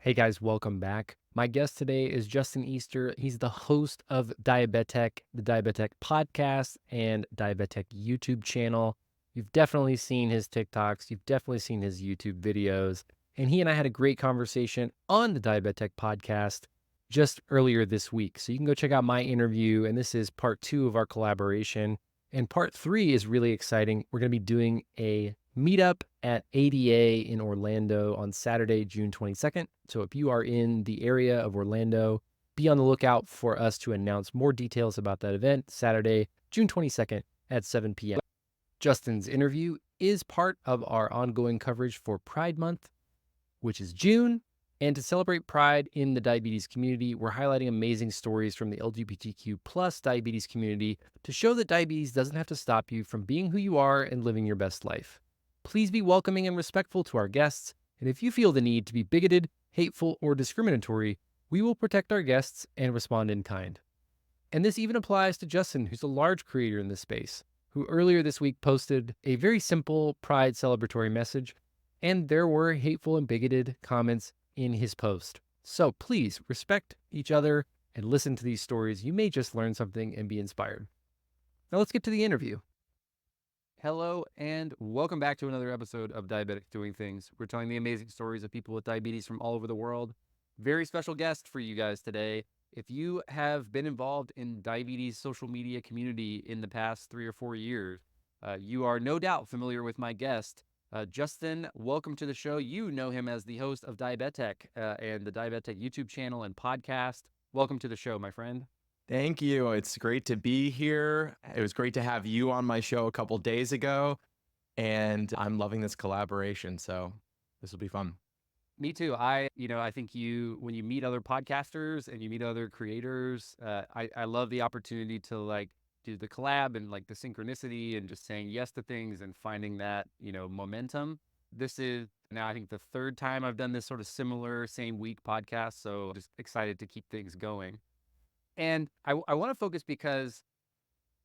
Hey guys, welcome back. My guest today is Justin Easter. He's the host of Diabetech, the Diabetic podcast, and Diabetic YouTube channel. You've definitely seen his TikToks, you've definitely seen his YouTube videos. And he and I had a great conversation on the Diabetic podcast just earlier this week. So you can go check out my interview. And this is part two of our collaboration. And part three is really exciting. We're going to be doing a meetup at ADA in Orlando on Saturday, June 22nd. So if you are in the area of Orlando, be on the lookout for us to announce more details about that event Saturday, June 22nd at 7 p.m. Justin's interview is part of our ongoing coverage for Pride Month, which is June. And to celebrate Pride in the diabetes community, we're highlighting amazing stories from the LGBTQ plus diabetes community to show that diabetes doesn't have to stop you from being who you are and living your best life. Please be welcoming and respectful to our guests, and if you feel the need to be bigoted, hateful, or discriminatory, we will protect our guests and respond in kind. And this even applies to Justin, who's a large creator in this space, who earlier this week posted a very simple Pride celebratory message, and there were hateful and bigoted comments in his post. So please respect each other and listen to these stories. You may just learn something and be inspired. Now let's get to the interview. Hello, and welcome back to another episode of Diabetics Doing Things. We're telling the amazing stories of people with diabetes from all over the world. Very special guest for you guys today. If you have been involved in diabetes social media community in the past 3 or 4 years, you are no doubt familiar with my guest. Justin, welcome to the show. You know him as the host of Diabetech and the Diabetic YouTube channel and podcast. Welcome to the show, my friend. Thank you. It's great to be here. It was great to have you on my show a couple days ago, and I'm loving this collaboration. So this will be fun. Me too. I think when you meet other podcasters and you meet other creators, I love the opportunity to like do the collab and like the synchronicity and just saying yes to things and finding that, momentum. This is now, I think, the third time I've done this sort of similar same week podcast. So just excited to keep things going. And I want to focus because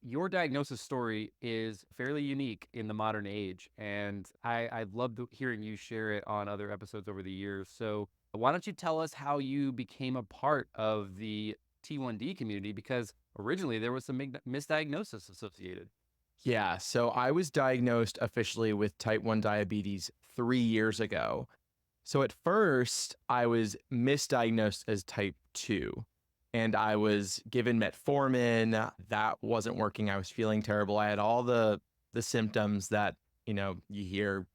your diagnosis story is fairly unique in the modern age, and I've loved hearing you share it on other episodes over the years. So why don't you tell us how you became a part of the T1D community? Because originally there was some misdiagnosis associated. Yeah. So I was diagnosed officially with type 1 diabetes 3 years ago. So at first, I was misdiagnosed as type 2. And I was given metformin. That wasn't working. I was feeling terrible. I had all the symptoms that, you hear: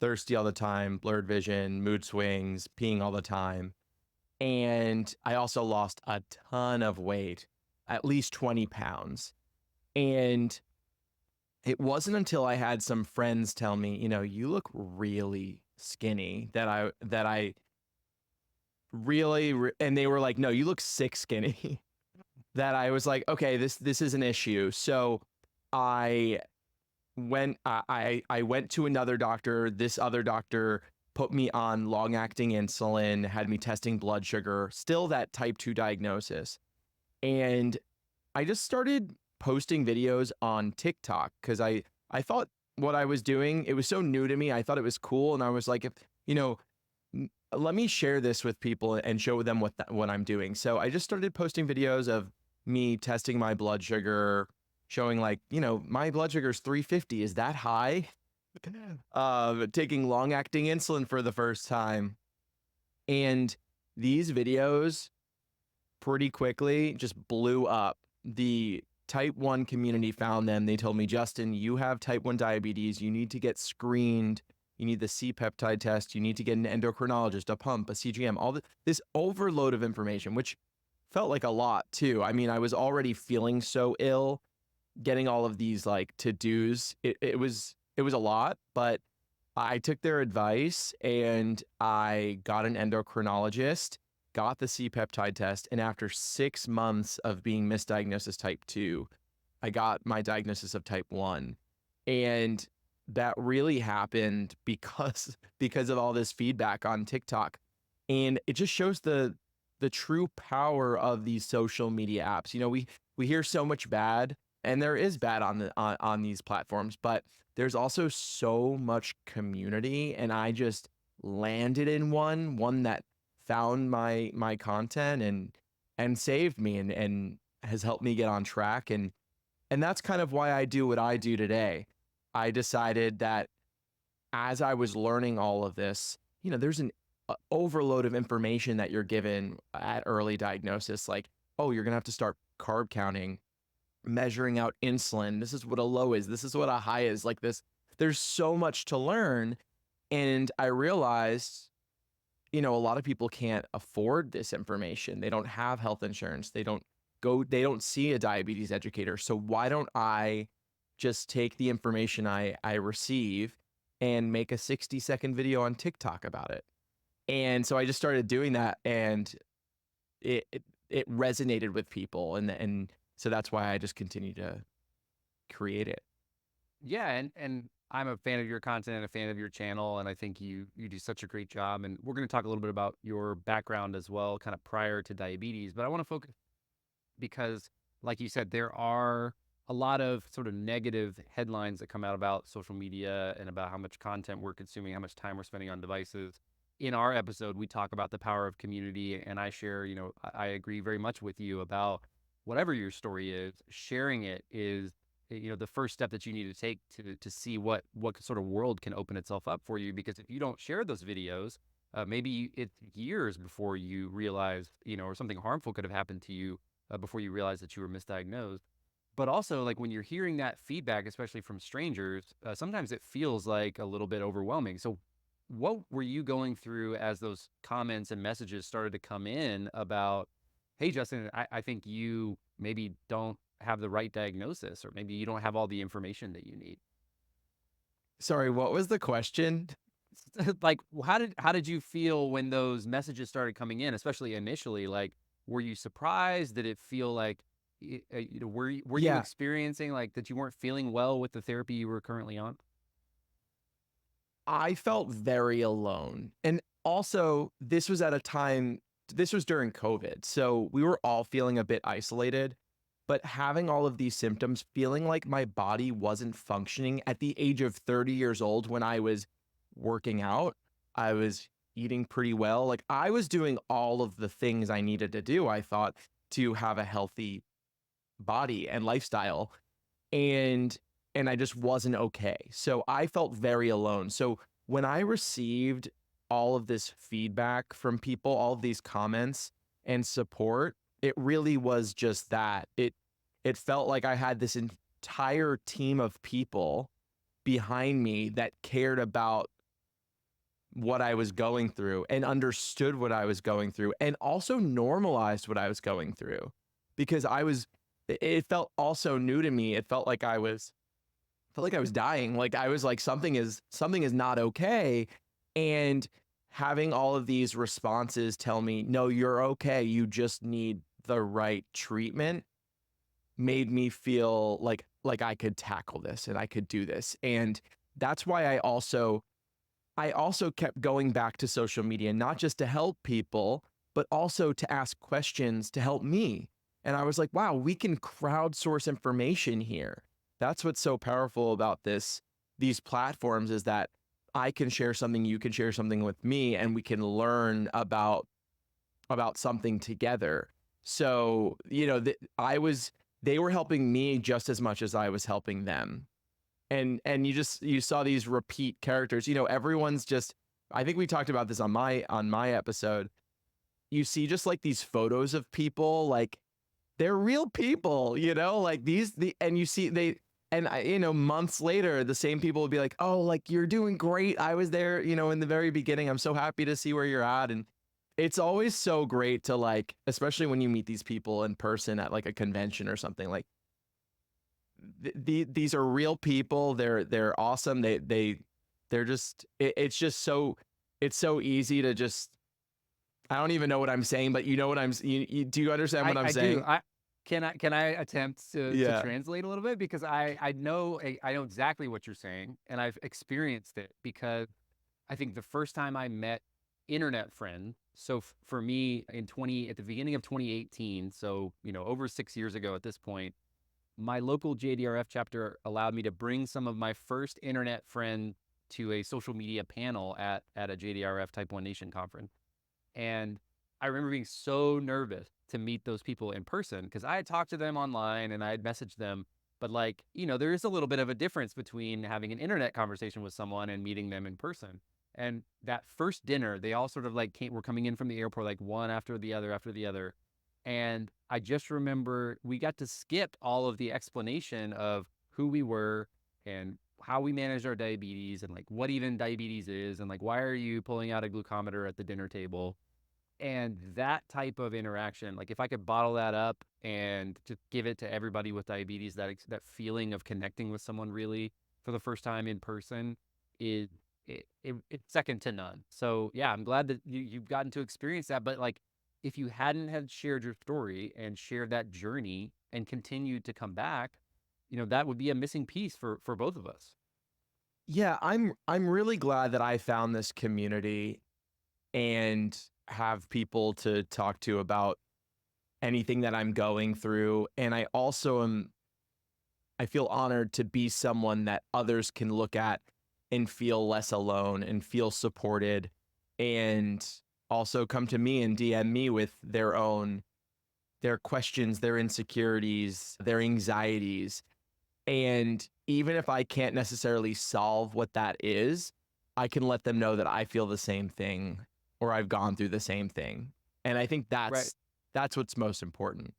thirsty all the time, blurred vision, mood swings, peeing all the time. And I also lost a ton of weight, at least 20 pounds. And it wasn't until I had some friends tell me, you look really skinny, that I really, and they were like, no, you look sick skinny, that I was like, okay, this is an issue. So I I went to another doctor. This other doctor put me on long acting insulin, had me testing blood sugar, still that type 2 diagnosis. And I just started posting videos on TikTok because I thought what I was doing, it was so new to me. I thought it was cool. And I was like, if, let me share this with people and show them what I'm doing. So I just started posting videos of me testing my blood sugar, showing like, my blood sugar is 350. Is that high? Taking long acting insulin for the first time. And these videos pretty quickly just blew up. The type 1 community found them. They told me, Justin, you have type 1 diabetes. You need to get screened. You need the C-peptide test. You need to get an endocrinologist, a pump, a CGM, all this overload of information, which felt like a lot too. I mean, I was already feeling so ill. Getting all of these like to-dos, it was a lot, but I took their advice and I got an endocrinologist, got the C-peptide test, and after 6 months of being misdiagnosed as type 2, I got my diagnosis of type 1. And that really happened because of all this feedback on TikTok. And it just shows the true power of these social media apps. We hear so much bad, and there is bad on these platforms, but there's also so much community, and I just landed in one that found my content and saved me and has helped me get on track. And that's kind of why I do what I do today. I decided that as I was learning all of this, there's an overload of information that you're given at early diagnosis, like, oh, you're gonna have to start carb counting, measuring out insulin. This is what a low is. This is what a high is. Like this, there's so much to learn. And I realized, a lot of people can't afford this information. They don't have health insurance. They don't see a diabetes educator. So why don't I just take the information I receive and make a 60-second video on TikTok about it? And so I just started doing that, and it resonated with people, and so that's why I just continue to create it. Yeah, and I'm a fan of your content and a fan of your channel, and I think you do such a great job. And we're going to talk a little bit about your background as well, kind of prior to diabetes. But I want to focus because, like you said, there are a lot of sort of negative headlines that come out about social media and about how much content we're consuming, how much time we're spending on devices. In our episode, we talk about the power of community, and I share, I agree very much with you about whatever your story is, sharing it is, the first step that you need to take to see what sort of world can open itself up for you. Because if you don't share those videos, maybe it's years before you realize, or something harmful could have happened to you before you realize that you were misdiagnosed. But also, like when you're hearing that feedback, especially from strangers, sometimes it feels like a little bit overwhelming. So, what were you going through as those comments and messages started to come in about, hey, Justin, I think you maybe don't have the right diagnosis, or maybe you don't have all the information that you need? Sorry, what was the question? Like, how did you feel when those messages started coming in, especially initially? Like, were you surprised? Did it feel like, were you Yeah, experiencing like that you weren't feeling well with the therapy you were currently on? I felt very alone. And also, this was during COVID. So we were all feeling a bit isolated, but having all of these symptoms, feeling like my body wasn't functioning at the age of 30 years old when I was working out, I was eating pretty well. Like I was doing all of the things I needed to do, I thought, to have a healthy body and lifestyle. and and I just wasn't okay. So I felt very alone. So when I received all of this feedback from people, all of these comments and support, it really was just that. It felt like I had this entire team of people behind me that cared about what I was going through and understood what I was going through and also normalized what I was going through, because it felt also new to me. It felt like I was dying. Like I was like something is not okay. And having all of these responses tell me, "No, you're okay. You just need the right treatment," made me feel like I could tackle this and I could do this. And that's why I also kept going back to social media, not just to help people, but also to ask questions to help me. And I was like, wow, we can crowdsource information here. That's what's so powerful about these platforms, is that I can share something, you can share something with me, and we can learn about something together. So, they were helping me just as much as I was helping them. And you saw these repeat characters. Everyone's just, I think we talked about this on my episode. You see just like these photos of people, like they're real people, like and you see months later, the same people will be like, oh, like you're doing great. I was there, in the very beginning. I'm so happy to see where you're at. And it's always so great to, like, especially when you meet these people in person at like a convention or something, like these are real people. They're awesome. They're just it's just so it's so easy to just, I don't even know what I'm saying, but you know what do you understand what I'm I do. saying? Can I attempt to Yeah. translate a little bit, because I know exactly what you're saying, and I've experienced it. Because I think the first time I met internet friend, so for me at the beginning of 2018, so over 6 years ago at this point, my local JDRF chapter allowed me to bring some of my first internet friend to a social media panel at a JDRF Type 1 Nation conference. And I remember being so nervous to meet those people in person because I had talked to them online and I had messaged them. But like, there is a little bit of a difference between having an internet conversation with someone and meeting them in person. And that first dinner, they all sort of like were coming in from the airport, like one after the other after the other. And I just remember we got to skip all of the explanation of who we were and how we managed our diabetes and like what even diabetes is and like why are you pulling out a glucometer at the dinner table. And that type of interaction, like if I could bottle that up and just give it to everybody with diabetes, that feeling of connecting with someone really for the first time in person is it's second to none. So yeah, I'm glad that you've gotten to experience that. But like, if you hadn't had shared your story and shared that journey and continued to come back, that would be a missing piece for both of us. Yeah, I'm really glad that I found this community and have people to talk to about anything that I'm going through. And I feel honored to be someone that others can look at and feel less alone and feel supported and also come to me and DM me with their questions, their insecurities, their anxieties. And even if I can't necessarily solve what that is, I can let them know that I feel the same thing or I've gone through the same thing. And I think Right. that's what's most important.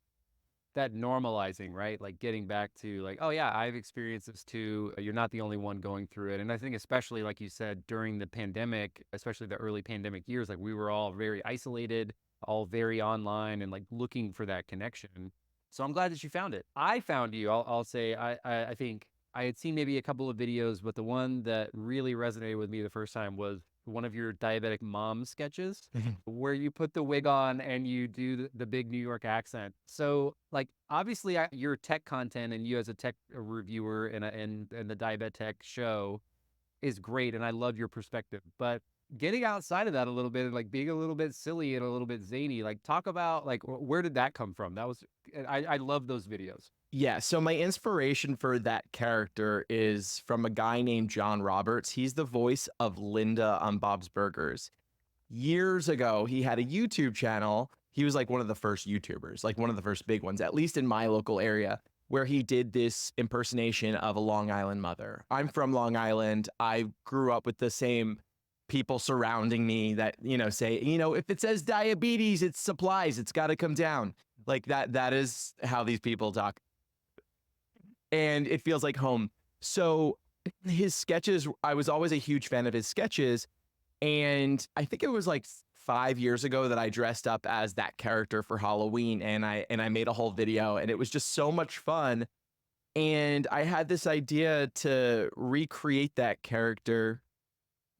That normalizing, right? Like getting back to like, oh yeah, I've experienced this too. You're not the only one going through it. And I think especially like you said, during the pandemic, especially the early pandemic years, like we were all very isolated, all very online and like looking for that connection. So I'm glad that you found it. I found you. I'll say I think I had seen maybe a couple of videos, but the one that really resonated with me the first time was one of your diabetic mom sketches where you put the wig on and you do the big New York accent. So, like, obviously, your tech content and you as a tech reviewer and the Diabetech show is great, and I love your perspective. But getting outside of that a little bit, and like being a little bit silly and a little bit zany, like talk about like where did that come from? That was I love those videos. Yeah, so my inspiration for that character is from a guy named John Roberts. He's the voice of Linda on Bob's Burgers. Years ago, he had a YouTube channel. He was like one of the first YouTubers, like one of the first big ones, at least in my local area, where he did this impersonation of a Long Island mother. I'm from Long Island. I grew up with the same people surrounding me that, say, if it says diabetes, it's supplies, it's got to come down. Like that is how these people talk. And it feels like home. So his sketches, I was always a huge fan of his sketches. And I think it was like 5 years ago that I dressed up as that character for Halloween and I made a whole video and it was just so much fun. And I had this idea to recreate that character,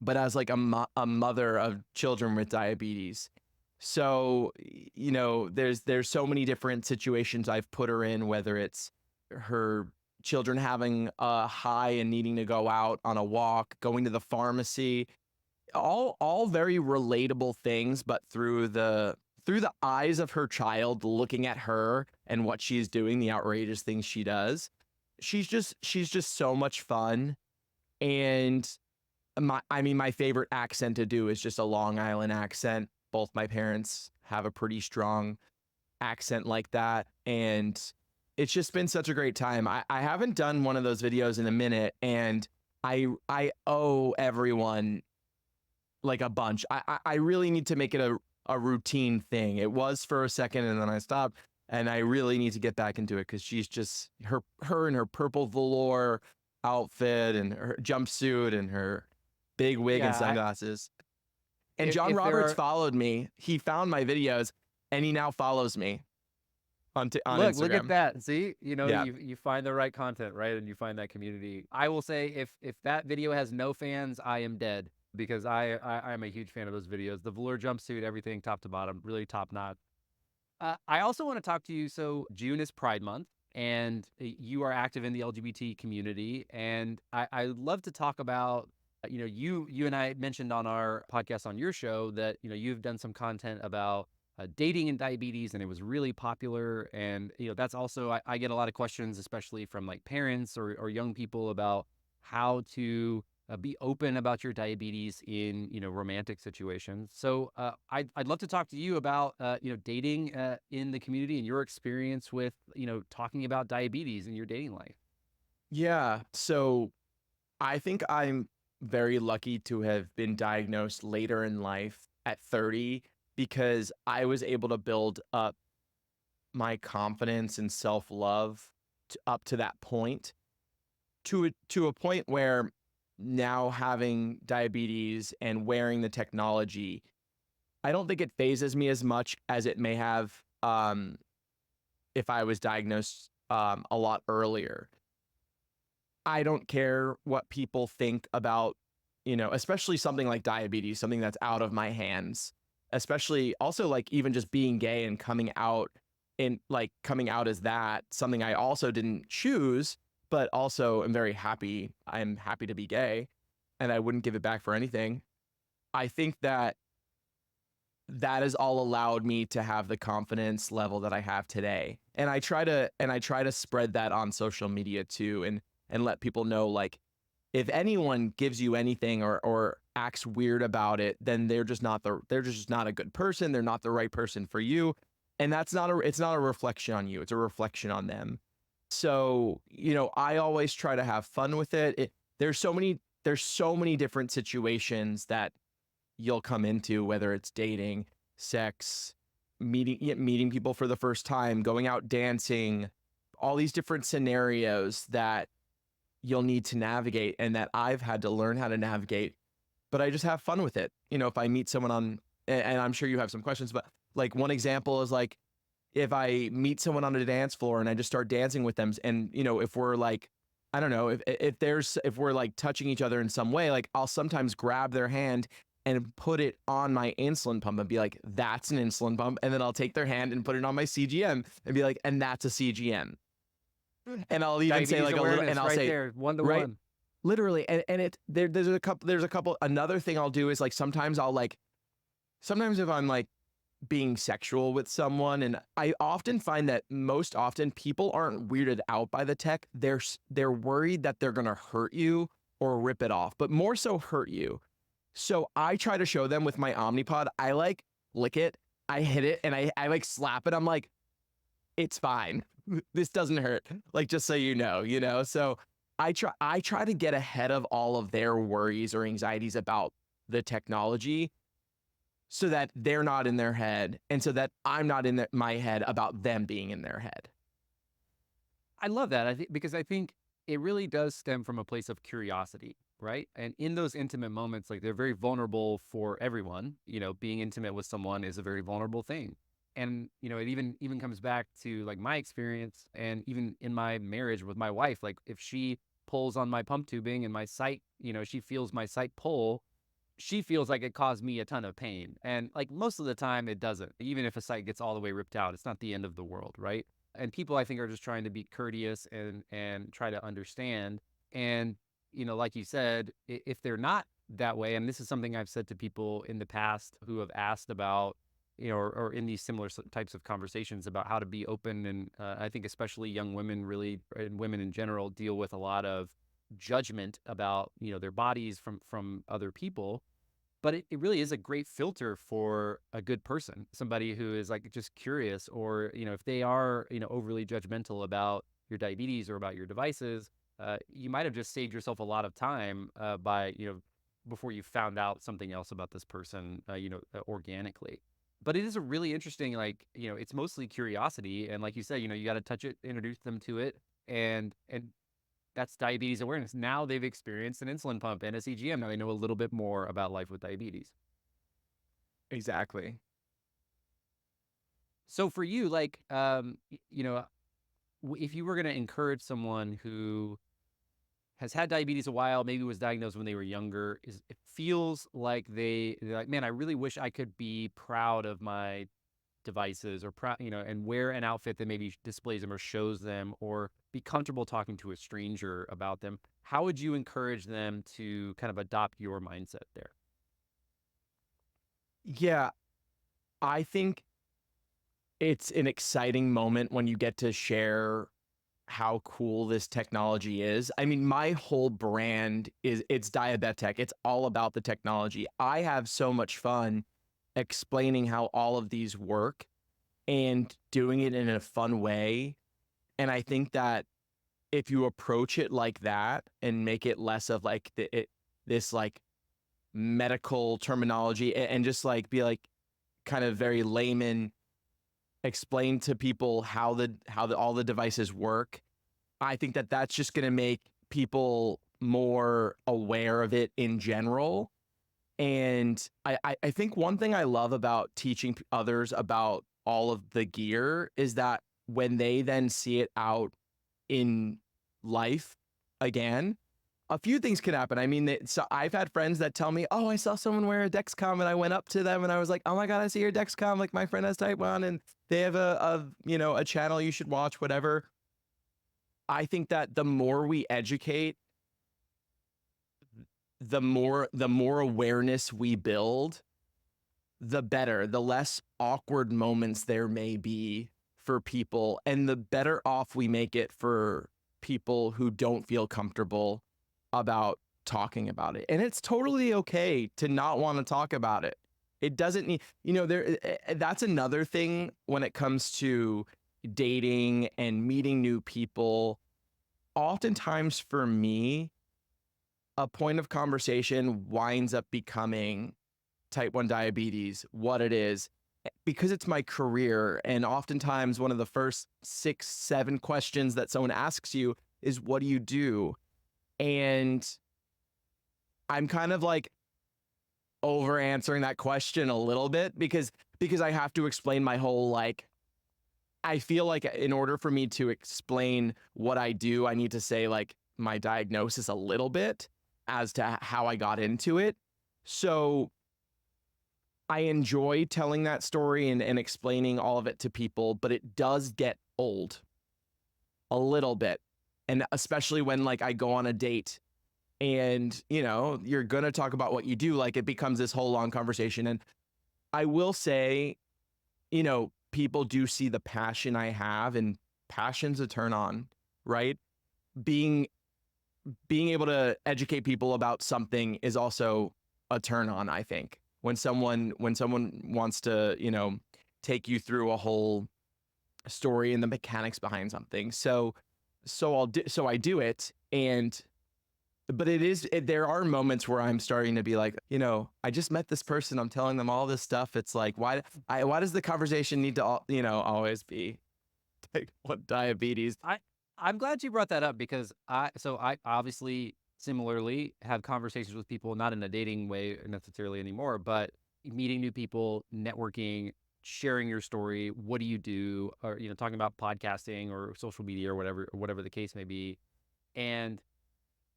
but as like a mother of children with diabetes. So, there's so many different situations I've put her in, whether it's her children having a high and needing to go out on a walk, going to the pharmacy, all very relatable things, but through the eyes of her child looking at her and what she's doing, the outrageous things she does. She's just so much fun. And my favorite accent to do is just a Long Island accent. Both my parents have a pretty strong accent like that. And it's just been such a great time. I haven't done one of those videos in a minute, and I owe everyone like a bunch. I really need to make it a routine thing. It was for a second and then I stopped. And I really need to get back into it because she's just her and her purple velour outfit and her jumpsuit and her big wig and Yeah, sunglasses. And John if there Roberts are followed me. He found my videos and he now follows me on look at Instagram. that. See, Yeah. you find the right content, right? And you find that community. I will say if that video has no fans, I am dead because I'm a huge fan of those videos. The velour jumpsuit, everything top to bottom, really top notch. I also want to talk to you. So June is Pride Month, and you are active in the LGBT community, and I'd love to talk about. You and I mentioned on our podcast on your show that you've done some content about dating and diabetes, and it was really popular. And that's also I get a lot of questions, especially from like parents or young people about how to be open about your diabetes in romantic situations. So I'd love to talk to you about dating in the community and your experience with talking about diabetes in your dating life. Yeah. So I think I'm very lucky to have been diagnosed later in life at 30 because I was able to build up my confidence and self-love up to that point to a point where now having diabetes and wearing the technology, I don't think it phases me as much as it may have if I was diagnosed a lot earlier. I don't care what people think about, especially something like diabetes, something that's out of my hands, especially also like even just being gay and coming out as that, something I also didn't choose, but also am very happy. I'm happy to be gay and I wouldn't give it back for anything. I think that that has all allowed me to have the confidence level that I have today. And I try to spread that on social media too and let people know like if anyone gives you anything or acts weird about it, then they're just not a good person. They're not the right person for you. And it's not a reflection on you. It's a reflection on them. So, I always try to have fun with it. There's so many different situations that you'll come into, whether it's dating, sex, meeting people for the first time, going out dancing, all these different scenarios that you'll need to navigate and that I've had to learn how to navigate, but I just have fun with it. If I meet someone and I'm sure you have some questions, but like one example is like if I meet someone on a dance floor and I just start dancing with them and if we're like I don't know if we're like touching each other in some way, like I'll sometimes grab their hand and put it on my insulin pump and be like, that's an insulin pump. And then I'll take their hand and put it on my CGM and be like, and that's a CGM. And I'll even say Diabetes like a little, and awareness I'll right say, there, one to right, one. literally. And there's a couple, another thing I'll do is like, sometimes if I'm like being sexual with someone, and I often find that most often people aren't weirded out by the tech. They're worried that they're going to hurt you or rip it off, but more so hurt you. So I try to show them with my Omnipod. I like lick it, I hit it, and I like slap it. I'm like, it's fine. This doesn't hurt. Like just so you know. So I try to get ahead of all of their worries or anxieties about the technology so that they're not in their head and so that I'm not in my head about them being in their head. I love that. I think because I think it really does stem from a place of curiosity, right? And in those intimate moments, like they're very vulnerable for everyone. Being intimate with someone is a very vulnerable thing. And it even comes back to like my experience and even in my marriage with my wife, like if she pulls on my pump tubing and my site, she feels my site pull, she feels like it caused me a ton of pain. And like most of the time it doesn't. Even if a site gets all the way ripped out, it's not the end of the world, right? And people I think are just trying to be courteous and try to understand. And like you said, if they're not that way, and this is something I've said to people in the past who have asked about, or in these similar types of conversations about how to be open. And I think especially young women really, and women in general, deal with a lot of judgment about their bodies from other people, but it really is a great filter for a good person, somebody who is like just curious, or if they are overly judgmental about your diabetes or about your devices, you might have just saved yourself a lot of time by before you found out something else about this person organically. But it is a really interesting, like it's mostly curiosity, and like you said, you got to touch it, introduce them to it, and that's diabetes awareness. Now they've experienced an insulin pump and a CGM. Now they know a little bit more about life with diabetes. Exactly. So for you, like, if you were going to encourage someone who has had diabetes a while, maybe was diagnosed when they were younger, it feels like they're like, man, I really wish I could be proud of my devices, or proud, and wear an outfit that maybe displays them or shows them, or be comfortable talking to a stranger about them. How would you encourage them to kind of adopt your mindset there? Yeah, I think it's an exciting moment when you get to share how cool this technology is. I mean, my whole brand it's Diabetech. It's all about the technology. I have so much fun explaining how all of these work and doing it in a fun way. And I think that if you approach it like that and make it less of like this like medical terminology and just like be like kind of very layman, explain to people how all the devices work. I think that that's just going to make people more aware of it in general. And I think one thing I love about teaching others about all of the gear is that when they then see it out in life again, a few things can happen. I mean, so I've had friends that tell me, "Oh, I saw someone wear a Dexcom," and I went up to them and I was like, "Oh my god, I see your Dexcom! Like my friend has Type 1, and they have a channel you should watch, whatever." I think that the more we educate, the more awareness we build, the better, the less awkward moments there may be for people, and the better off we make it for people who don't feel comfortable about talking about it. And it's totally okay to not want to talk about it. It doesn't need, that's another thing when it comes to dating and meeting new people. Oftentimes for me, a point of conversation winds up becoming type 1 diabetes, what it is, because it's my career. And oftentimes, one of the first 6, 7 questions that someone asks you is, "What do you do?" And I'm kind of like over answering that question a little bit because I have to explain my whole like, I feel like in order for me to explain what I do, I need to say like my diagnosis a little bit as to how I got into it. So I enjoy telling that story and explaining all of it to people, but it does get old a little bit. And especially when like I go on a date and, you're going to talk about what you do, like it becomes this whole long conversation. And I will say, people do see the passion I have, and passion's a turn on, right? Being being able to educate people about something is also a turn on, I think. When someone wants to, take you through a whole story and the mechanics behind something. So I do it, and but there are moments where I'm starting to be like, I just met this person, I'm telling them all this stuff. It's like, why does the conversation need to always be like what diabetes? I I'm glad you brought that up because I obviously similarly have conversations with people not in a dating way necessarily anymore, but meeting new people, networking, sharing your story, what do you do, or talking about podcasting or social media or whatever the case may be. And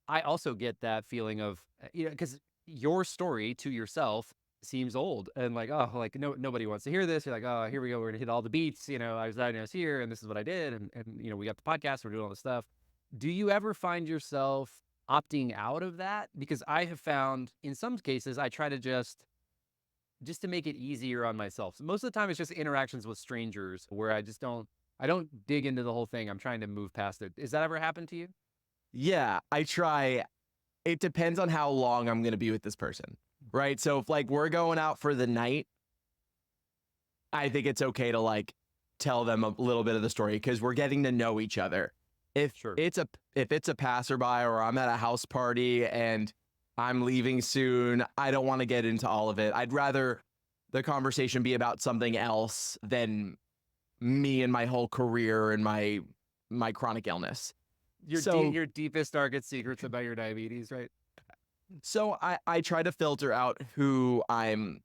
I also get that feeling of, because your story to yourself seems old and like, oh, like nobody wants to hear this. You're like, oh, here we go. We're gonna hit all the beats. I was diagnosed here and this is what I did. And we got the podcast, we're doing all this stuff. Do you ever find yourself opting out of that? Because I have found in some cases, I try to just to make it easier on myself. So most of the time it's just interactions with strangers where I don't dig into the whole thing. I'm trying to move past it. Is that ever happened to you? Yeah, I try. It depends on how long I'm going to be with this person, right? So if like we're going out for the night, I think it's okay to like tell them a little bit of the story because we're getting to know each other. If Sure. it's a passerby or I'm at a house party and I'm leaving soon, I don't want to get into all of it. I'd rather the conversation be about something else than me and my whole career and my chronic illness. So Your deepest, darkest secrets about your diabetes, right? so I try to filter out who I'm,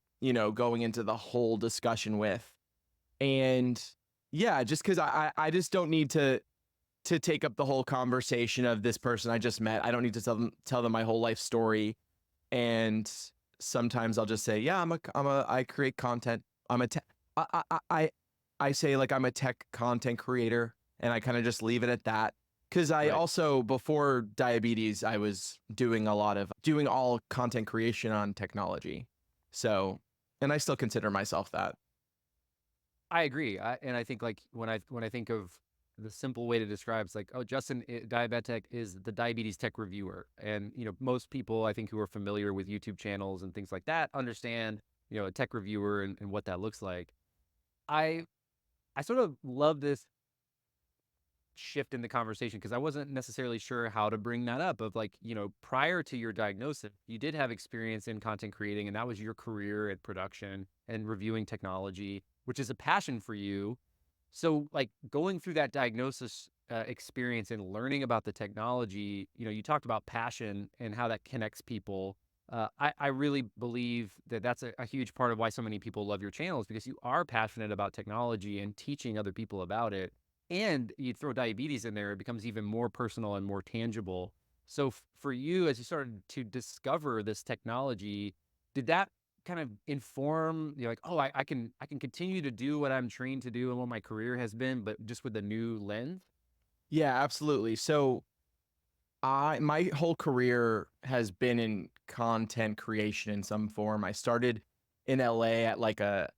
going into the whole discussion with. And yeah, just because I just don't need to take up the whole conversation of this person I just met. I don't need to tell them my whole life story. And sometimes I'll just say, yeah, I create content. I'm a tech. I say like I'm a tech content creator, and I kind of just leave it at that. Because I Right. also before diabetes, I was doing all content creation on technology. So, and I still consider myself that. I agree. And I think like when I think of the simple way to describe it's like, oh, Justin Diabetech is the diabetes tech reviewer. And, most people I think who are familiar with YouTube channels and things like that understand, a tech reviewer and what that looks like. I I sort of love this shift in the conversation because I wasn't necessarily sure how to bring that up of like, prior to your diagnosis, you did have experience in content creating and that was your career at production and reviewing technology, which is a passion for you. So like going through that diagnosis experience and learning about the technology, you talked about passion and how that connects people. I really believe that that's a huge part of why so many people love your channels because you are passionate about technology and teaching other people about it. And you throw diabetes in there, it becomes even more personal and more tangible. So for you, as you started to discover this technology, did that kind of inform you like, oh, I can continue to do what I'm trained to do and what my career has been, but just with a new lens? Yeah, absolutely. So my whole career has been in content creation in some form. I started in LA at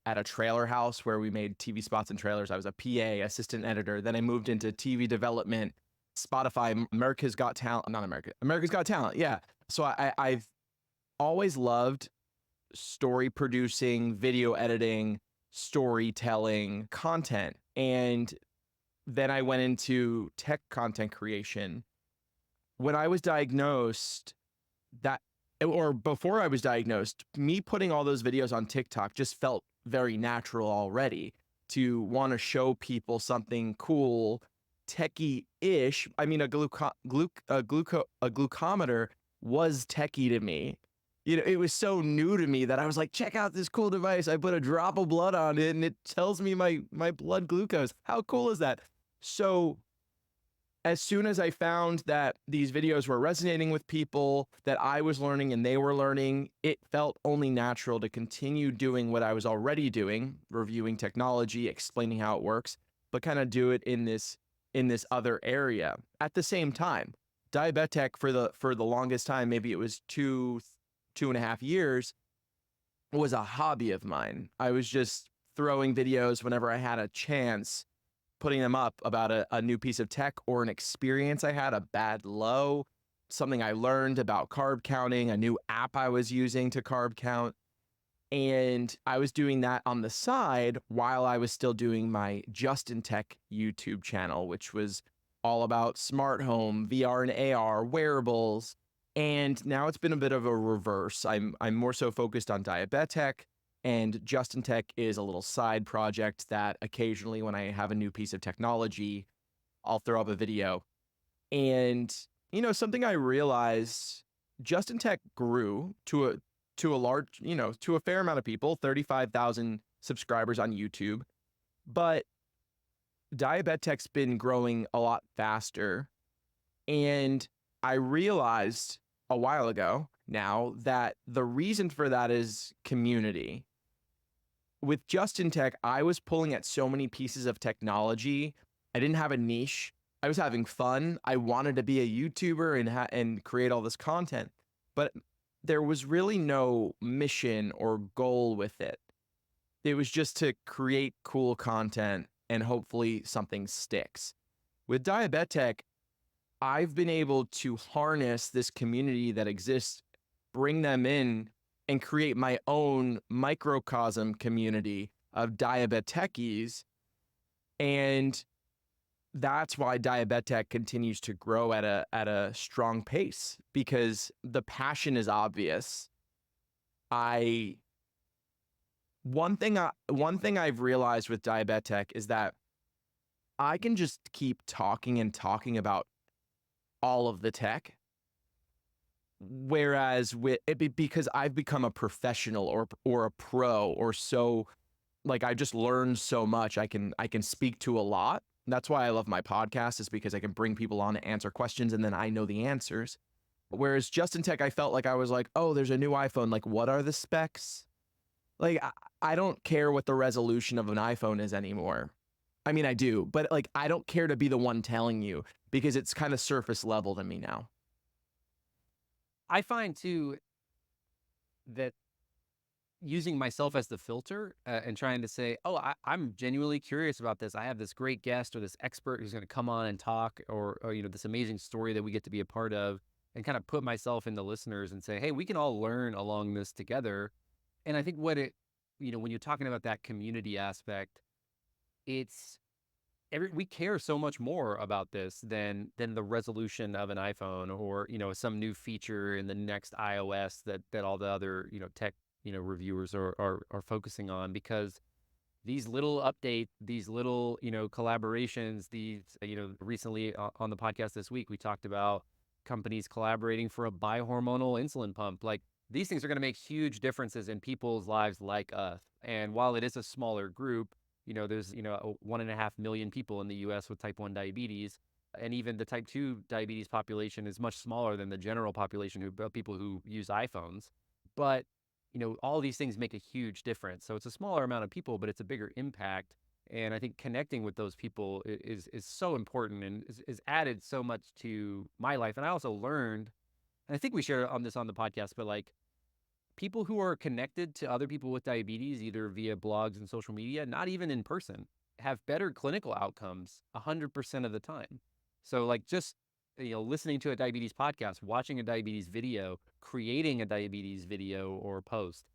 a trailer house where we made TV spots and trailers. I was a PA, assistant editor. Then I moved into TV development, Spotify, America's Got Talent, not America, America's Got Talent. Yeah. So I've always loved story producing, video editing, storytelling, content. And then I went into tech content creation. When I was diagnosed, that or before I was diagnosed, me putting all those videos on TikTok just felt very natural already to want to show people something cool, techie-ish. I mean, a glucometer was techie to me. It was so new to me that I was like, check out this cool device. I put a drop of blood on it and it tells me my blood glucose. How cool is that? So as soon as I found that these videos were resonating with people, that I was learning and they were learning, it felt only natural to continue doing what I was already doing, reviewing technology, explaining how it works, but kind of do it in this other area. At the same time, Diabetech for the longest time, maybe it was 2.5 years, was a hobby of mine. I was just throwing videos whenever I had a chance, putting them up about a new piece of tech or an experience I had, a bad low, something I learned about carb counting, a new app I was using to carb count. And I was doing that on the side while I was still doing my Justin Tech YouTube channel, which was all about smart home, VR and AR, wearables. And now it's been a bit of a reverse. I'm more so focused on Diabetech, and Justin Tech is a little side project that occasionally when I have a new piece of technology, I'll throw up a video. And something I realized, Justin Tech grew to a large, to a fair amount of people, 35,000 subscribers on YouTube. But Diabetech's been growing a lot faster. And I realized a while ago now that the reason for that is community. With Justin Tech, I was pulling at so many pieces of technology. I didn't have a niche. I was having fun. I wanted to be a YouTuber and create all this content, but there was really no mission or goal with it. It was just to create cool content and hopefully something sticks. With Diabetech, I've been able to harness this community that exists, bring them in, and create my own microcosm community of diabetechies. And that's why Diabetech continues to grow at a strong pace, because the passion is obvious. I one thing I've realized with Diabetech is that I can just keep talking and talking about all of the tech. Whereas because I've become a professional or a pro, or so, like I just learned so much, I can speak to a lot. That's why I love my podcast, is because I can bring people on to answer questions and then I know the answers. Whereas Justin Tech, I felt like I was like, oh, there's a new iPhone. Like, what are the specs? Like, I don't care what the resolution of an iPhone is anymore. I mean, I do, but like, I don't care to be the one telling you, because it's kind of surface level to me now. I find too that using myself as the filter and trying to say, oh, I'm genuinely curious about this. I have this great guest or this expert who's going to come on and talk, or this amazing story that we get to be a part of, and kind of put myself in the listeners and say, hey, we can all learn along this together. And I think when you're talking about that community aspect, it's we care so much more about this than the resolution of an iPhone, or some new feature in the next iOS that all the other tech reviewers are focusing on, because these little updates, these little collaborations, these recently on the podcast this week we talked about companies collaborating for a bihormonal insulin pump. Like, these things are going to make huge differences in people's lives like us. And while it is a smaller group, there's 1.5 million people in the U.S. with type 1 diabetes, and even the type 2 diabetes population is much smaller than the general population who people who use iPhones. But all these things make a huge difference. So it's a smaller amount of people, but it's a bigger impact. And I think connecting with those people is so important, and is added so much to my life. And I also learned, and I think we shared on the podcast, but like, people who are connected to other people with diabetes, either via blogs and social media, not even in person, have better clinical outcomes 100% of the time. So, like, just listening to a diabetes podcast, watching a diabetes video, creating a diabetes video or post,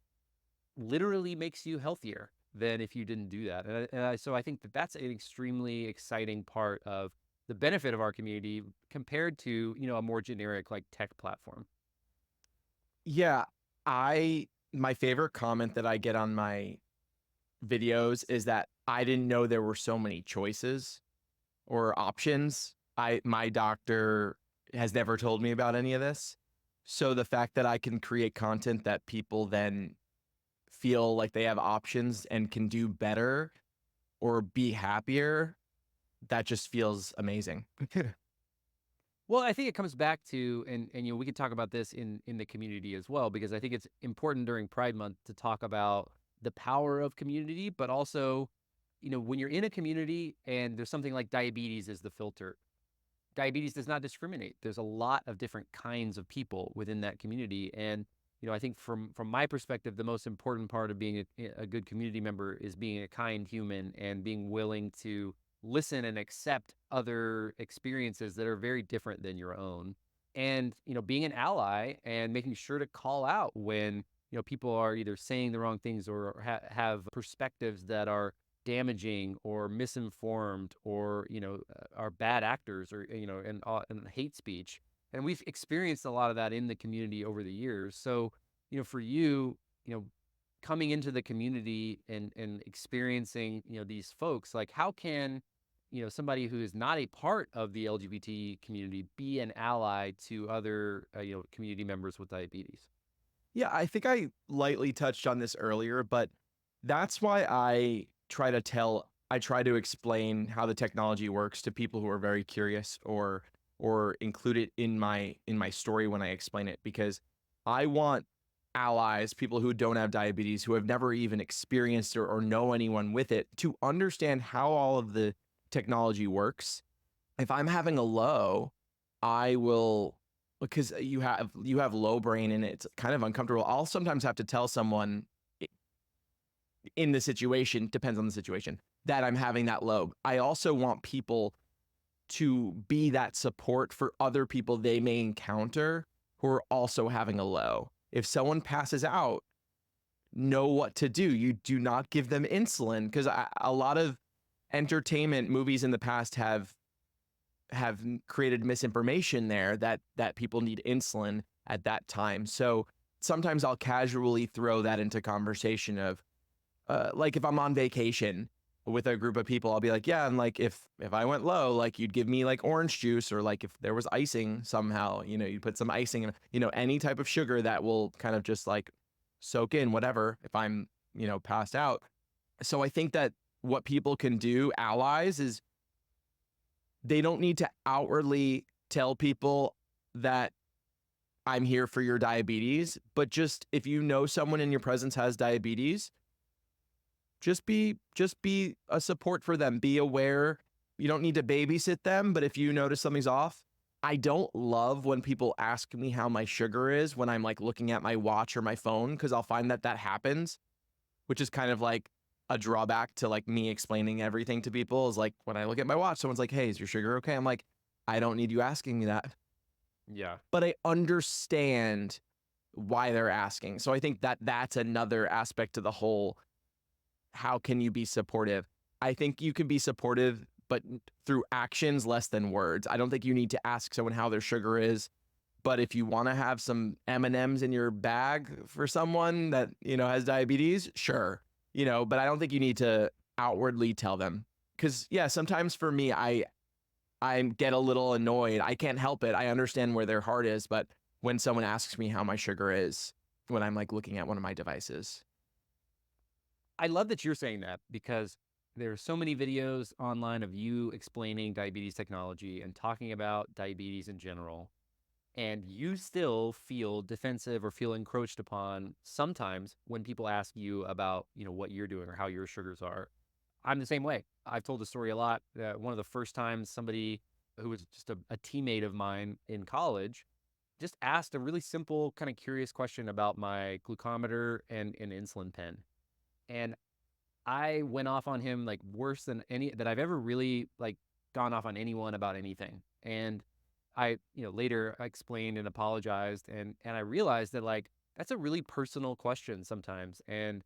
literally makes you healthier than if you didn't do that. So I think that that's an extremely exciting part of the benefit of our community compared to a more generic like tech platform. Yeah, my favorite comment that I get on my videos is that I didn't know there were so many choices or options. My doctor has never told me about any of this. So the fact that I can create content that people then feel like they have options and can do better or be happier, that just feels amazing. Well, I think it comes back to, and we could talk about this in the community as well, because I think it's important during Pride Month to talk about the power of community, but also, when you're in a community and there's something like diabetes as the filter, diabetes does not discriminate. There's a lot of different kinds of people within that community. And I think from my perspective, the most important part of being a good community member is being a kind human and being willing to listen and accept other experiences that are very different than your own. And being an ally and making sure to call out when people are either saying the wrong things, or have perspectives that are damaging or misinformed, or are bad actors, or and hate speech. And we've experienced a lot of that in the community over the years. So for you, coming into the community and experiencing these folks, like, how can somebody who is not a part of the LGBT community be an ally to other community members with diabetes? Yeah, I think I lightly touched on this earlier, but that's why I try to explain how the technology works to people who are very curious, or include it in my story when I explain it, because I want allies, people who don't have diabetes, who have never even experienced or know anyone with it, to understand how all of the technology works. If I'm having a low, I will, because you have low brain and it's kind of uncomfortable. I'll sometimes have to tell someone in the situation, depends on the situation, that I'm having that low. I also want people to be that support for other people they may encounter who are also having a low. If someone passes out, know what to do. You do not give them insulin, because a lot of entertainment movies in the past have created misinformation there that people need insulin at that time. So sometimes I'll casually throw that into conversation of, like, if I'm on vacation with a group of people, I'll be like, yeah, and like, if I went low, like, you'd give me like orange juice, or like, if there was icing somehow, you put some icing in, any type of sugar that will kind of just like soak in whatever if I'm, passed out. So I think that what people can do, allies, is they don't need to outwardly tell people that I'm here for your diabetes, but just, if you know someone in your presence has diabetes, just be a support for them. Be aware. You don't need to babysit them, but if you notice something's off, I don't love when people ask me how my sugar is when I'm like looking at my watch or my phone because I'll find that that happens, which is kind of like a drawback to like me explaining everything to people. Is like when I look at my watch, someone's like, "Hey, is your sugar okay?" I'm like, "I don't need you asking me that," Yeah. but I understand why they're asking. So I think that that's another aspect to the whole how can you be supportive? I think you can be supportive, but through actions less than words. I don't think you need to ask someone how their sugar is. But if you want to have some M&Ms in your bag for someone that, has diabetes, sure. But I don't think you need to outwardly tell them. Cuz yeah, sometimes for me I get a little annoyed. I can't help it. I understand where their heart is, but when someone asks me how my sugar is when I'm like looking at one of my devices. I love that you're saying that because there are so many videos online of you explaining diabetes technology and talking about diabetes in general, and you still feel defensive or feel encroached upon sometimes when people ask you about, what you're doing or how your sugars are. I'm the same way. I've told the story a lot. One of the first times somebody who was just a teammate of mine in college just asked a really simple, kind of curious question about my glucometer and an insulin pen. And I went off on him like worse than any that I've ever really like gone off on anyone about anything. And I, later I explained and apologized and I realized that like that's a really personal question sometimes. And,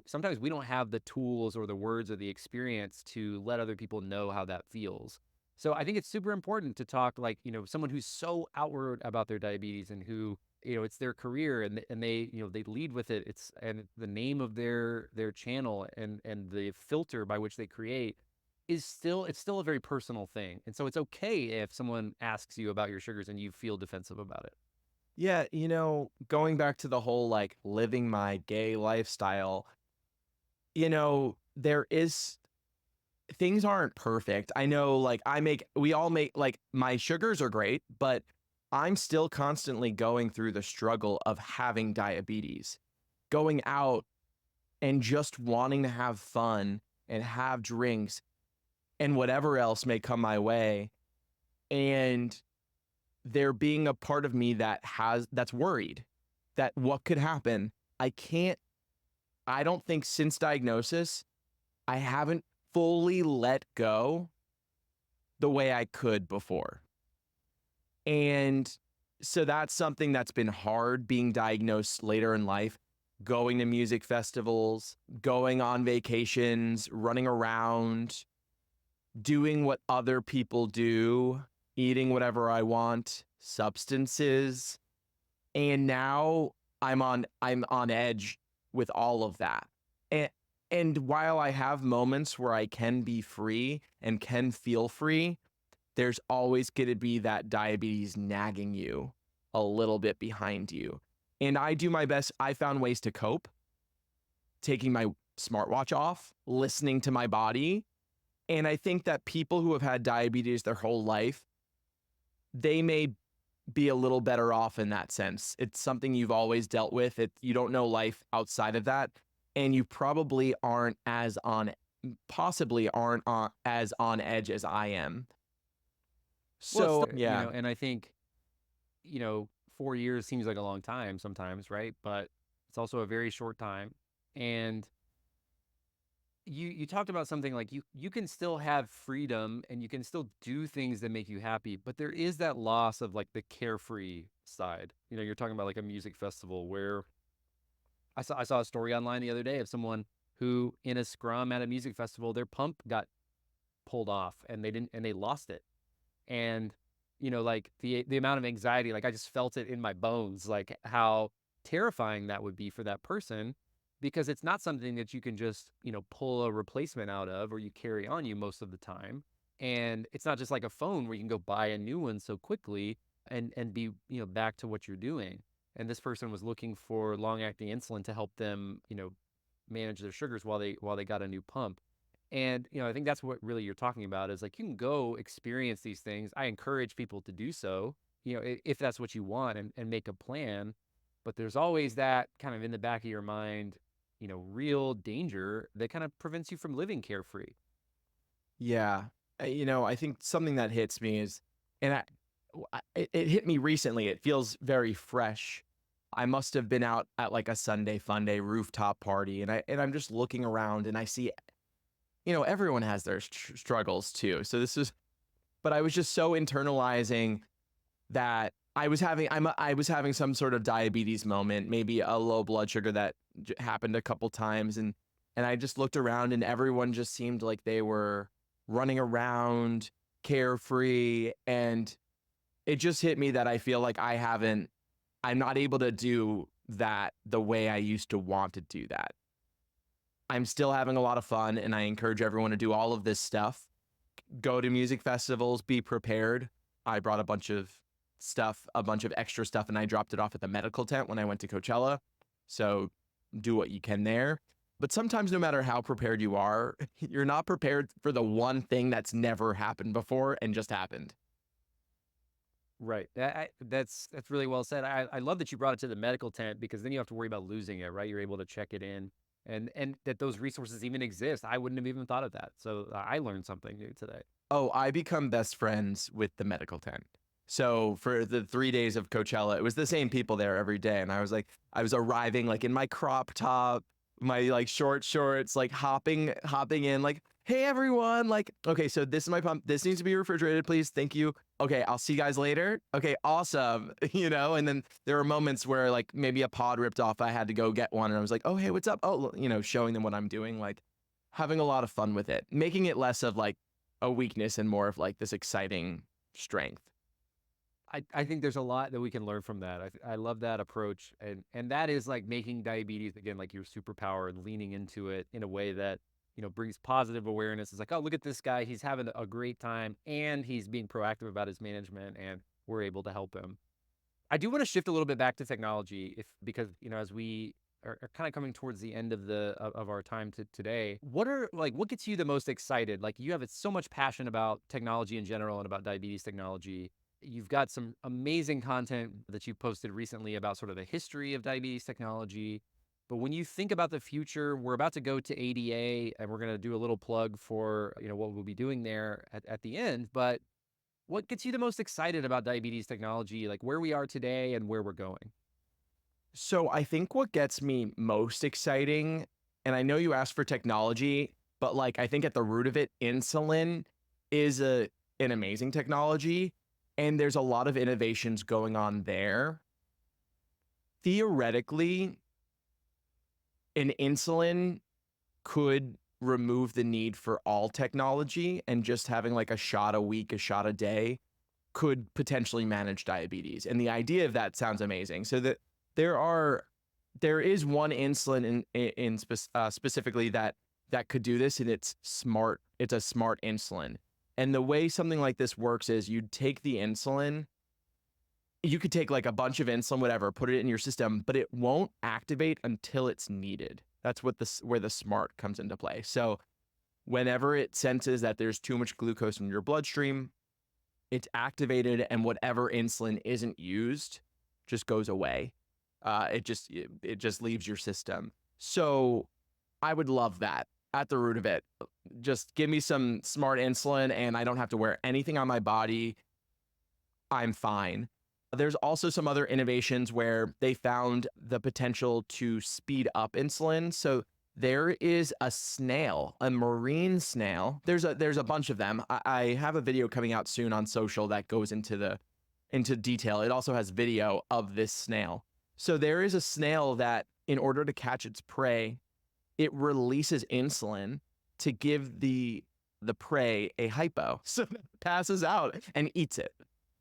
sometimes we don't have the tools or the words or the experience to let other people know how that feels. So I think it's super important to talk like, someone who's so outward about their diabetes and who it's their career and they they lead with it. It's and the name of their channel and the filter by which they create is still it's still a very personal thing. And so it's okay if someone asks you about your sugars and you feel defensive about it. Yeah, going back to the whole like living my gay lifestyle, there is things aren't perfect. I know like we all make like my sugars are great, but I'm still constantly going through the struggle of having diabetes. Going out and just wanting to have fun and have drinks and whatever else may come my way. And there being a part of me that's worried that what could happen. I can't, I don't think since diagnosis, I haven't fully let go the way I could before. And so that's something that's been hard being diagnosed later in life, going to music festivals, going on vacations, running around, doing what other people do, eating whatever I want, substances. And now I'm on edge with all of that. And and while I have moments where I can be free and can feel free, there's always going to be that diabetes nagging you a little bit behind you. And I do my best. I found ways to cope, taking my smartwatch off, listening to my body. And I think that people who have had diabetes their whole life, they may be a little better off in that sense. It's something you've always dealt with. You don't know life outside of that, and you probably aren't as on possibly aren't as on edge as I am. Well, it's So, still, yeah. and I think, 4 years seems like a long time sometimes, right? But it's also a very short time. And you talked about something like you can still have freedom and you can still do things that make you happy, but there is that loss of like the carefree side. You're talking about like a music festival where I saw a story online the other day of someone who in a scrum at a music festival, their pump got pulled off and they lost it. And like the amount of anxiety, like I just felt it in my bones, like how terrifying that would be for that person, because it's not something that you can just pull a replacement out of or you carry on you most of the time. And it's not just like a phone where you can go buy a new one so quickly and be back to what you're doing. And this person was looking for long acting insulin to help them manage their sugars while they got a new pump. And, I think that's what really you're talking about is like you can go experience these things. I encourage people to do so, if that's what you want and make a plan. But there's always that kind of in the back of your mind, real danger that kind of prevents you from living carefree. Yeah. I think something that hits me is, and it hit me recently. It feels very fresh. I must have been out at like a Sunday fun day rooftop party, and I'm just looking around and I see, everyone has their struggles too. So this is, but I was just so internalizing that I was having some sort of diabetes moment, maybe a low blood sugar that happened a couple times, and I just looked around and everyone just seemed like they were running around carefree, and it just hit me that I feel like I'm not able to do that the way I used to want to do that. I'm still having a lot of fun, and I encourage everyone to do all of this stuff. Go to music festivals, be prepared. I brought a bunch of extra stuff, and I dropped it off at the medical tent when I went to Coachella. So do what you can there. But sometimes, no matter how prepared you are, you're not prepared for the one thing that's never happened before and just happened. Right. That's really well said. I love that you brought it to the medical tent because then you have to worry about losing it, right? You're able to check it in, and that those resources even exist. I wouldn't have even thought of that. So I learned something new today. Oh, I become best friends with the medical tent. So for the 3 days of Coachella, it was the same people there every day. And I was arriving like in my crop top, my like short shorts, like hopping in, like, hey everyone, like, okay, so this is my pump. This needs to be refrigerated, please. Thank you. Okay, I'll see you guys later. Okay, awesome. And then there were moments where like maybe a pod ripped off. I had to go get one and I was like, oh, hey, what's up? Oh, showing them what I'm doing, like having a lot of fun with it, making it less of like a weakness and more of like this exciting strength. I think there's a lot that we can learn from that. I love that approach, and that is like making diabetes again like your superpower and leaning into it in a way that brings positive awareness. It's like, oh, look at this guy, he's having a great time, and he's being proactive about his management, and we're able to help him. I do want to shift a little bit back to technology, if because as we are kind of coming towards the end of of our time today, what gets you the most excited? Like you have so much passion about technology in general and about diabetes technology. You've got some amazing content that you posted recently about sort of the history of diabetes technology. But when you think about the future, we're about to go to ADA and we're going to do a little plug for, what we'll be doing there at the end. But what gets you the most excited about diabetes technology, like where we are today and where we're going? So I think what gets me most exciting, and I know you asked for technology, but like I think at the root of it, insulin is an amazing technology, and there's a lot of innovations going on there. Theoretically, an insulin could remove the need for all technology, and just having like a shot a week, a shot a day could potentially manage diabetes. And the idea of that sounds amazing. So that there are there is one insulin specifically that could do this, and it's smart. It's a smart insulin. And the way something like this works is you'd take the insulin, you could take like a bunch of insulin, whatever, put it in your system, but it won't activate until it's needed. That's where the smart comes into play. So whenever it senses that there's too much glucose in your bloodstream, it's activated, and whatever insulin isn't used just goes away. It just leaves your system. So I would love that at the root of it. Just give me some smart insulin, and I don't have to wear anything on my body. I'm fine. There's also some other innovations where they found the potential to speed up insulin. So there is a snail, a marine snail. There's a bunch of them. I have a video coming out soon on social that goes into detail. It also has video of this snail. So there is a snail that, in order to catch its prey, it releases insulin to give the prey a hypo, so it passes out and eats it.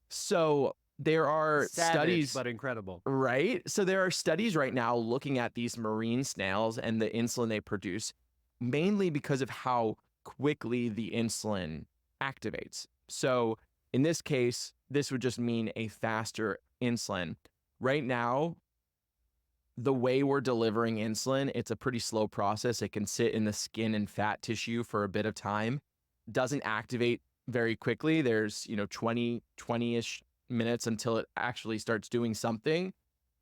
So there are Savage, studies, but incredible. right? So there are studies right now looking at these marine snails and the insulin they produce, mainly because of how quickly the insulin activates. So in this case, this would just mean a faster insulin. Right now, the way we're delivering insulin, it's a pretty slow process. It can sit in the skin and fat tissue for a bit of time, doesn't activate very quickly. There's, 20-ish minutes until it actually starts doing something.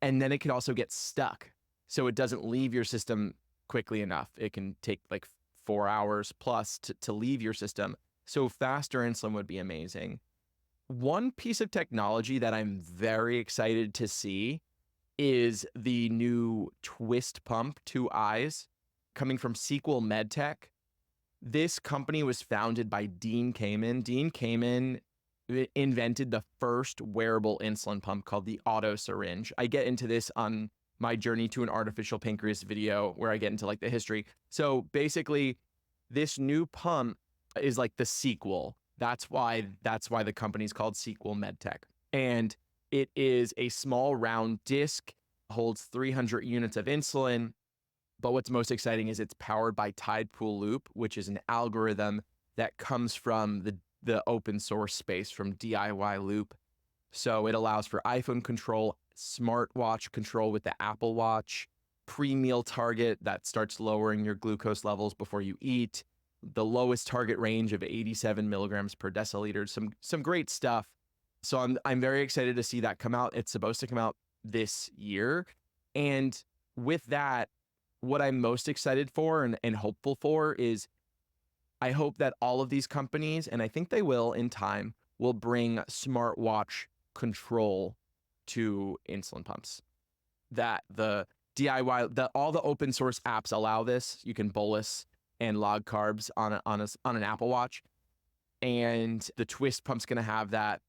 And then it can also get stuck. So it doesn't leave your system quickly enough. It can take like 4 hours plus to leave your system. So faster insulin would be amazing. One piece of technology that I'm very excited to see is the new twist pump, 2 eyes, coming from Sequel MedTech. This company was founded by Dean Kamen. Dean Kamen invented the first wearable insulin pump called the auto syringe. I get into this on my journey to an artificial pancreas video where I get into like the history. So basically, this new pump is like the sequel. That's why the company's called Sequel MedTech. And it is a small round disc, holds 300 units of insulin. But what's most exciting is it's powered by Tide Pool Loop, which is an algorithm that comes from the open source space from DIY Loop. So it allows for iPhone control, smartwatch control with the Apple Watch, pre-meal target that starts lowering your glucose levels before you eat, the lowest target range of 87 milligrams per deciliter. Some great stuff. So I'm very excited to see that come out. It's supposed to come out this year. And with that, what I'm most excited for and hopeful for is I hope that all of these companies, and I think they will in time, will bring smartwatch control to insulin pumps. That the DIY, all the open source apps allow this. You can bolus and log carbs on an Apple Watch, and the twist pump's going to have that.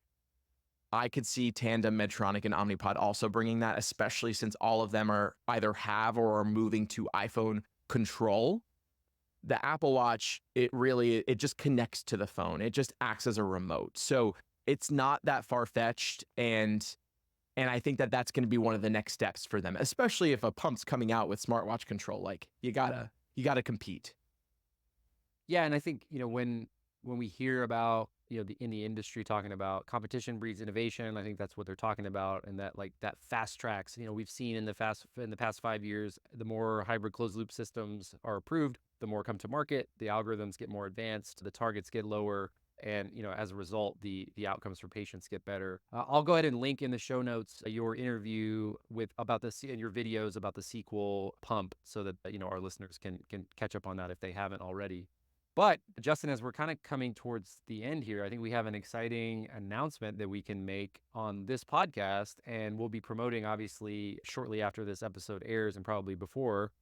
I could see Tandem, Medtronic, and Omnipod also bringing that, especially since all of them are either have or are moving to iPhone control. The Apple Watch, it just connects to the phone. It just acts as a remote. So it's not that far-fetched, and I think that that's going to be one of the next steps for them, especially if a pump's coming out with smartwatch control. Like you gotta compete. Yeah, and I think, when we hear about, in the industry talking about competition breeds innovation, I think that's what they're talking about, and that like that fast tracks. We've seen in the past 5 years, the more hybrid closed loop systems are approved, the more come to market, the algorithms get more advanced, the targets get lower, and as a result, the outcomes for patients get better. I'll go ahead and link in the show notes your interview with about this and your videos about the sequel pump, so that our listeners can catch up on that if they haven't already. But Justin, as we're kind of coming towards the end here, I think we have an exciting announcement that we can make on this podcast, and we'll be promoting obviously shortly after this episode airs and probably before.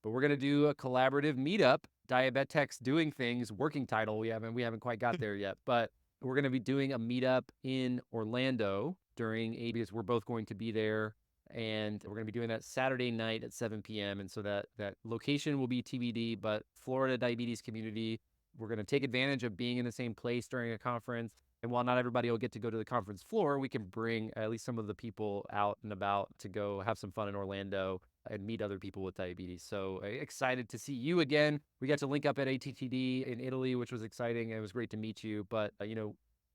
But we're gonna do a collaborative meetup, Diabetics Doing Things, working title. We haven't quite got there yet, but we're gonna be doing a meetup in Orlando during because we're both going to be there, and we're going to be doing that Saturday night at 7 p.m. And so that location will be TBD, but Florida diabetes community, we're going to take advantage of being in the same place during a conference. And while not everybody will get to go to the conference floor, we can bring at least some of the people out and about to go have some fun in Orlando and meet other people with diabetes. So excited to see you again. We got to link up at ATTD in Italy, which was exciting. It was great to meet you. But,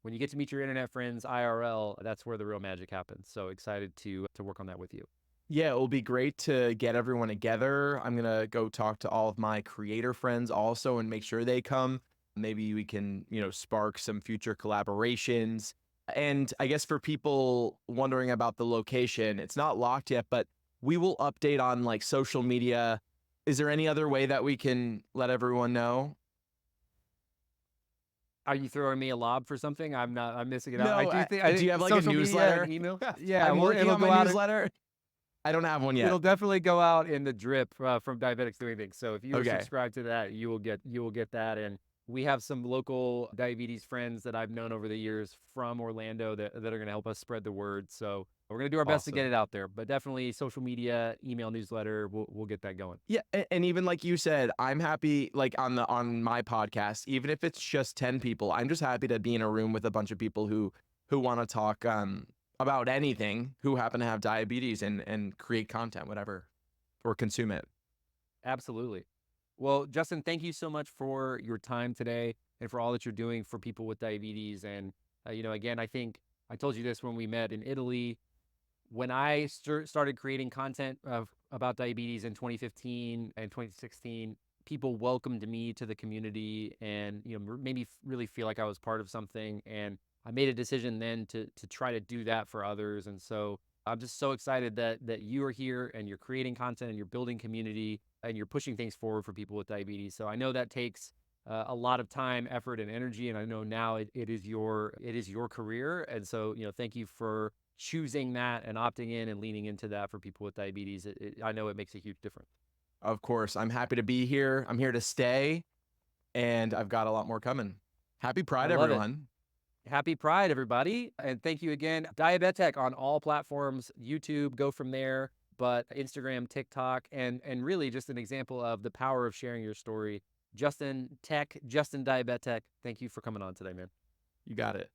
when you get to meet your internet friends IRL, that's where the real magic happens. So excited to work on that with you. Yeah, it will be great to get everyone together. I'm gonna go talk to all of my creator friends also and make sure they come. Maybe we can, spark some future collaborations. And I guess for people wondering about the location, it's not locked yet, but we will update on like social media. Is there any other way that we can let everyone know? Are you throwing me a lob for something? I'm missing it out. I No, do think I do you think have like a social media newsletter? and email. Yeah, I'm well, working it'll on my go out. newsletter. I don't have one yet. It'll definitely go out in the drip from Diabetics Doing Things. So if you are Okay. subscribed to that, you will get that. And we have some local diabetes friends that I've known over the years from Orlando that are going to help us spread the word. So we're going to do our best to get Awesome. it out there. But definitely social media, email, newsletter, we'll get that going. Yeah, and even like you said, I'm happy like on my podcast, even if it's just 10 people, I'm just happy to be in a room with a bunch of people who want to talk about anything, who happen to have diabetes and create content, whatever, or consume it. Absolutely. Well, Justin, thank you so much for your time today and for all that you're doing for people with diabetes. And, again, I think I told you this when we met in Italy. When I started creating content about diabetes in 2015 and 2016, people welcomed me to the community and, made me really feel like I was part of something. And I made a decision then to try to do that for others. And so I'm just so excited that you are here and you're creating content and you're building community and you're pushing things forward for people with diabetes. So I know that takes a lot of time, effort, and energy. And I know now it is your career. And so, thank you for choosing that and opting in and leaning into that for people with diabetes. I know it makes a huge difference. Of course, I'm happy to be here. I'm here to stay, and I've got a lot more coming. Happy I Pride, love it. everyone. Happy Pride, everybody. And thank you again. Diabetech on all platforms, YouTube, go from there, but Instagram, TikTok, and really just an example of the power of sharing your story. Justin Tech, Justin Diabetech, thank you for coming on today, man. You got it.